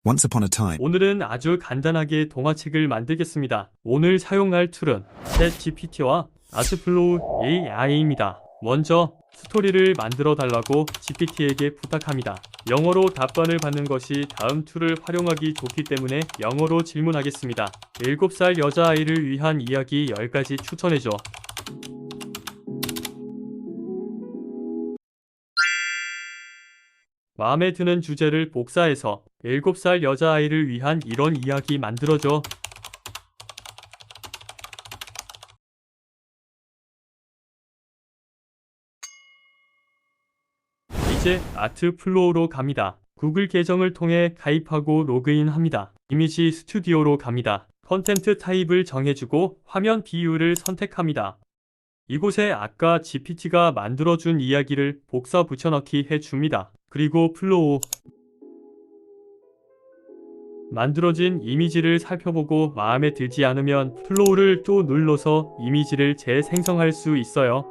Once upon a time, 오늘은 아주 간단하게 동화책을 만들겠습니다. 오늘 사용할 툴은 챗GPT와 아트플로우 AI입니다. 먼저 스토리를 만들어 달라고 GPT에게 부탁합니다. 영어로 답변을 받는 것이 다음 툴을 활용하기 좋기 때문에 영어로 질문하겠습니다. 7살 여자아이를 위한 이야기 10가지 추천해줘. 마음에 드는 주제를 복사해서 7살 여자아이를 위한 이런 이야기 만들어줘. 이제 아트플로우로 갑니다. 구글 계정을 통해 가입하고 로그인합니다. 이미지 스튜디오로 갑니다. 컨텐트 타입을 정해주고 화면 비율을 선택합니다. 이곳에 아까 GPT가 만들어준 이야기를 복사 붙여넣기 해줍니다. 그리고 플로우 만들어진 이미지를 살펴보고 마음에 들지 않으면 플로우를 또 눌러서 이미지를 재생성할 수 있어요.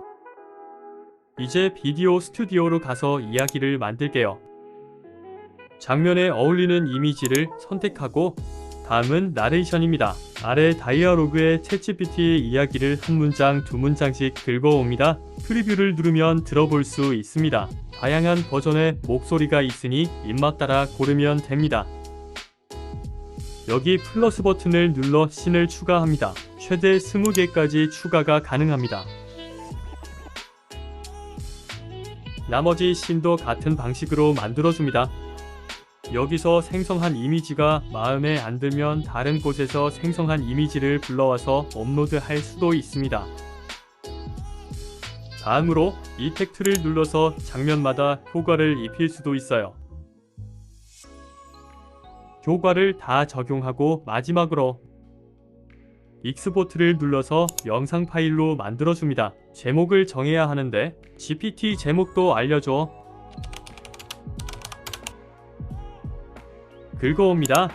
이제 비디오 스튜디오로 가서 이야기를 만들게요. 장면에 어울리는 이미지를 선택하고 다음은 나레이션입니다. 아래 다이아로그에 챗GPT의 이야기를 한 문장, 두 문장씩 긁어옵니다. 프리뷰를 누르면 들어볼 수 있습니다. 다양한 버전의 목소리가 있으니 입맛 따라 고르면 됩니다. 여기 플러스 버튼을 눌러 씬을 추가합니다. 최대 20개까지 추가가 가능합니다. 나머지 씬도 같은 방식으로 만들어줍니다. 여기서 생성한 이미지가 마음에 안 들면 다른 곳에서 생성한 이미지를 불러와서 업로드할 수도 있습니다. 다음으로 이펙트를 눌러서 장면마다 효과를 입힐 수도 있어요. 효과를 다 적용하고 마지막으로 익스포트를 눌러서 영상 파일로 만들어줍니다. 제목을 정해야 하는데 GPT 제목도 알려줘. 긁어옵니다.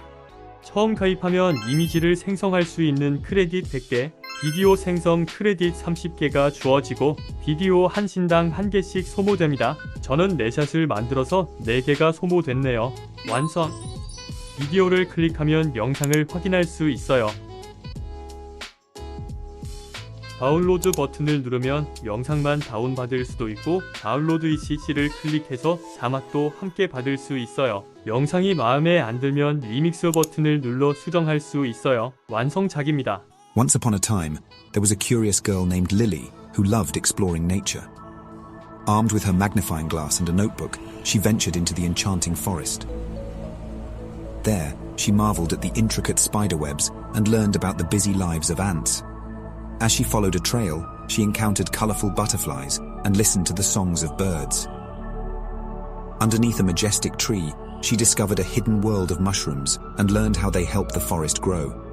처음 가입하면 이미지를 생성할 수 있는 크레딧 100개, 비디오 생성 크레딧 30개가 주어지고 비디오 한 신당 1개씩 소모됩니다. 저는 4샷을 만들어서 4개가 소모됐네요. 완성! 비디오를 클릭하면 영상을 확인할 수 있어요. 다운로드 버튼을 누르면 영상만 다운받을 수도 있고 다운로드 ECC를 클릭해서 자막도 함께 받을 수 있어요. 영상이 마음에 안 들면 리믹스 버튼을 눌러 수정할 수 있어요. 완성작입니다. once upon a time, there was a curious girl named Lily who loved exploring nature. Armed with her magnifying glass and a notebook, she ventured into the enchanting forest. There, she marveled at the intricate spiderwebs and learned about the busy lives of ants. As she followed a trail, she encountered colorful butterflies and listened to the songs of birds. Underneath a majestic tree, she discovered a hidden world of mushrooms and learned how they help the forest grow.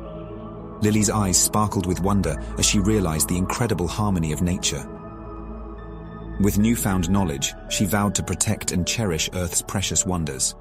Lily's eyes sparkled with wonder as she realized the incredible harmony of nature. With newfound knowledge, she vowed to protect and cherish Earth's precious wonders.